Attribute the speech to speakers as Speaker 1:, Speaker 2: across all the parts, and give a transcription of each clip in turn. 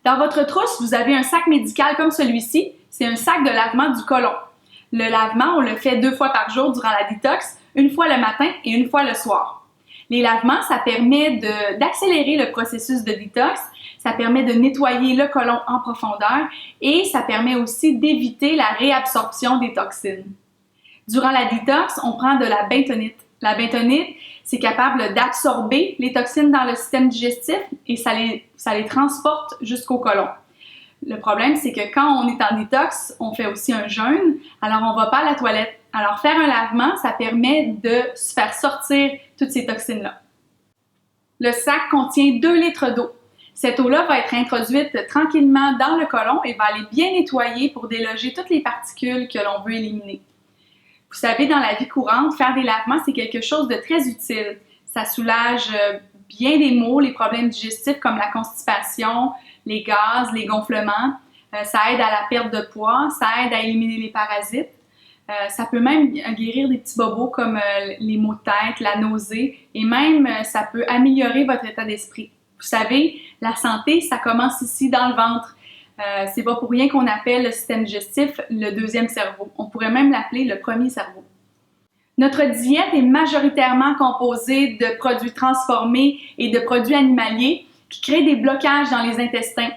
Speaker 1: Dans votre trousse, vous avez un sac médical comme celui-ci. C'est un sac de lavement du côlon. Le lavement, on le fait 2 fois par jour durant la détox, une fois le matin et une fois le soir. Les lavements, ça permet d'accélérer le processus de détox, ça permet de nettoyer le côlon en profondeur et ça permet aussi d'éviter la réabsorption des toxines. Durant la détox, on prend de la bentonite. La bentonite, c'est capable d'absorber les toxines dans le système digestif et ça les transporte jusqu'au côlon. Le problème, c'est que quand on est en détox, on fait aussi un jeûne, alors on ne va pas à la toilette. Alors faire un lavement, ça permet de faire sortir toutes ces toxines-là. Le sac contient 2 litres d'eau. Cette eau-là va être introduite tranquillement dans le côlon et va aller bien nettoyer pour déloger toutes les particules que l'on veut éliminer. Vous savez, dans la vie courante, faire des lavements, c'est quelque chose de très utile. Ça soulage bien des maux, les problèmes digestifs comme la constipation, les gaz, les gonflements. Ça aide à la perte de poids, ça aide à éliminer les parasites. Ça peut même guérir des petits bobos comme les maux de tête, la nausée et même ça peut améliorer votre état d'esprit. Vous savez, la santé, ça commence ici dans le ventre. C'est pas pour rien qu'on appelle le système digestif le deuxième cerveau. On pourrait même l'appeler le premier cerveau. Notre diète est majoritairement composée de produits transformés et de produits animaliers qui créent des blocages dans les intestins.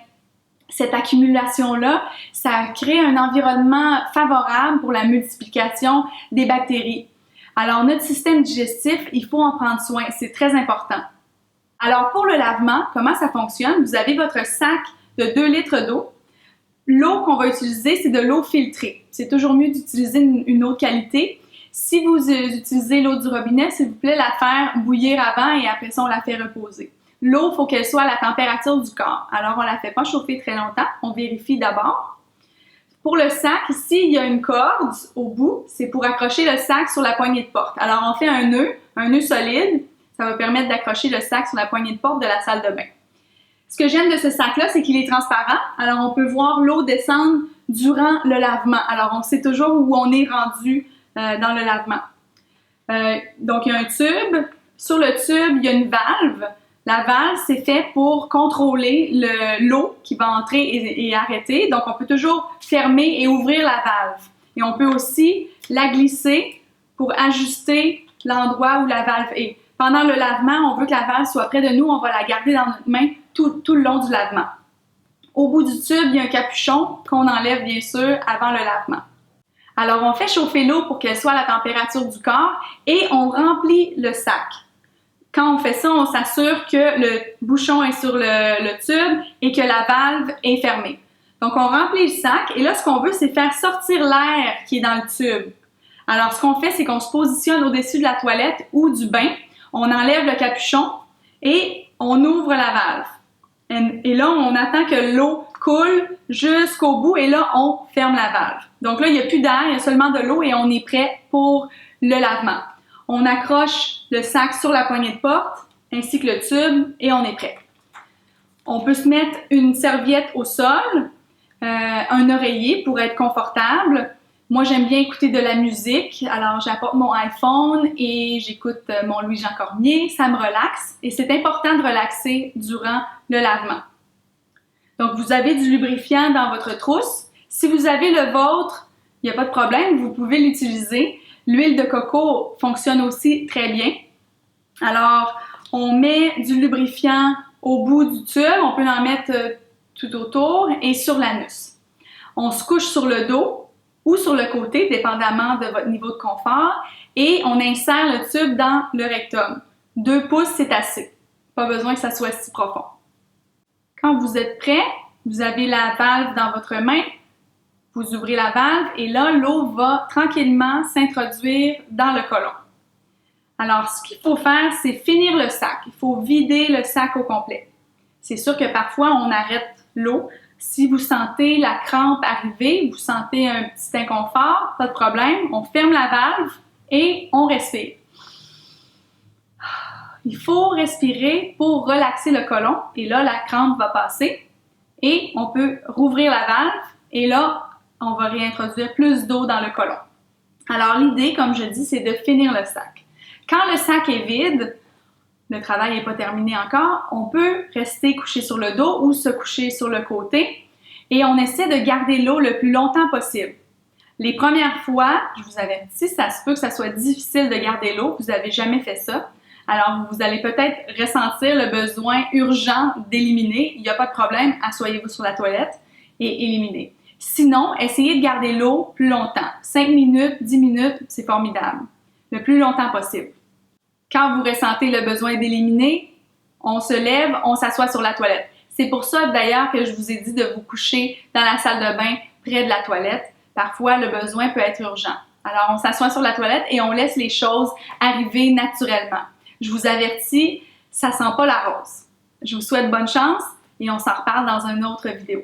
Speaker 1: Cette accumulation-là, ça crée un environnement favorable pour la multiplication des bactéries. Alors, notre système digestif, il faut en prendre soin, c'est très important. Alors, pour le lavement, comment ça fonctionne? Vous avez votre sac de 2 litres d'eau. L'eau qu'on va utiliser, c'est de l'eau filtrée. C'est toujours mieux d'utiliser une eau de qualité. Si vous utilisez l'eau du robinet, s'il vous plaît, la faire bouillir avant et après ça, on la fait reposer. L'eau, il faut qu'elle soit à la température du corps. Alors, on ne la fait pas chauffer très longtemps. On vérifie d'abord. Pour le sac, ici, il y a une corde au bout. C'est pour accrocher le sac sur la poignée de porte. Alors, on fait un nœud solide. Ça va permettre d'accrocher le sac sur la poignée de porte de la salle de bain. Ce que j'aime de ce sac-là, c'est qu'il est transparent. Alors, on peut voir l'eau descendre durant le lavement. Alors, on sait toujours où on est rendu dans le lavement. Donc, il y a un tube. Sur le tube, il y a une valve. La valve, c'est fait pour contrôler l'eau qui va entrer et arrêter. Donc, on peut toujours fermer et ouvrir la valve. Et on peut aussi la glisser pour ajuster l'endroit où la valve est. Pendant le lavement, on veut que la valve soit près de nous. On va la garder dans notre main tout le long du lavement. Au bout du tube, il y a un capuchon qu'on enlève bien sûr avant le lavement. Alors, on fait chauffer l'eau pour qu'elle soit à la température du corps et on remplit le sac. Quand on fait ça, on s'assure que le bouchon est sur le tube et que la valve est fermée. Donc, on remplit le sac et là, ce qu'on veut, c'est faire sortir l'air qui est dans le tube. Alors, ce qu'on fait, c'est qu'on se positionne au-dessus de la toilette ou du bain. On enlève le capuchon et on ouvre la valve. Et là, on attend que l'eau coule jusqu'au bout et là, on ferme la valve. Donc là, il n'y a plus d'air, il y a seulement de l'eau et on est prêt pour le lavement. On accroche le sac sur la poignée de porte ainsi que le tube et on est prêt. On peut se mettre une serviette au sol, un oreiller pour être confortable. Moi, j'aime bien écouter de la musique, alors j'apporte mon iPhone et j'écoute mon Louis-Jean Cormier, ça me relaxe et c'est important de relaxer durant le lavement. Donc, vous avez du lubrifiant dans votre trousse. Si vous avez le vôtre, il n'y a pas de problème, vous pouvez l'utiliser. L'huile de coco fonctionne aussi très bien. Alors, on met du lubrifiant au bout du tube, on peut en mettre tout autour et sur l'anus. On se couche sur le dos ou sur le côté, dépendamment de votre niveau de confort, et on insère le tube dans le rectum. 2 pouces, c'est assez. Pas besoin que ça soit si profond. Quand vous êtes prêt, vous avez la valve dans votre main, vous ouvrez la valve et là, l'eau va tranquillement s'introduire dans le côlon. Alors, ce qu'il faut faire, c'est finir le sac. Il faut vider le sac au complet. C'est sûr que parfois, on arrête l'eau. Si vous sentez la crampe arriver, vous sentez un petit inconfort, pas de problème, on ferme la valve et on respire. Il faut respirer pour relaxer le côlon et là, la crampe va passer et on peut rouvrir la valve et là, on va réintroduire plus d'eau dans le côlon. Alors, l'idée, comme je dis, c'est de finir le sac. Quand le sac est vide, le travail n'est pas terminé encore, on peut rester couché sur le dos ou se coucher sur le côté et on essaie de garder l'eau le plus longtemps possible. Les premières fois, je vous avertis, ça se peut que ça soit difficile de garder l'eau, vous n'avez jamais fait ça. Alors, vous allez peut-être ressentir le besoin urgent d'éliminer. Il n'y a pas de problème, asseyez-vous sur la toilette et éliminez. Sinon, essayez de garder l'eau plus longtemps. 5 minutes, 10 minutes, c'est formidable. Le plus longtemps possible. Quand vous ressentez le besoin d'éliminer, on se lève, on s'assoit sur la toilette. C'est pour ça d'ailleurs que je vous ai dit de vous coucher dans la salle de bain près de la toilette. Parfois, le besoin peut être urgent. Alors, on s'assoit sur la toilette et on laisse les choses arriver naturellement. Je vous avertis, ça sent pas la rose. Je vous souhaite bonne chance et on s'en reparle dans une autre vidéo.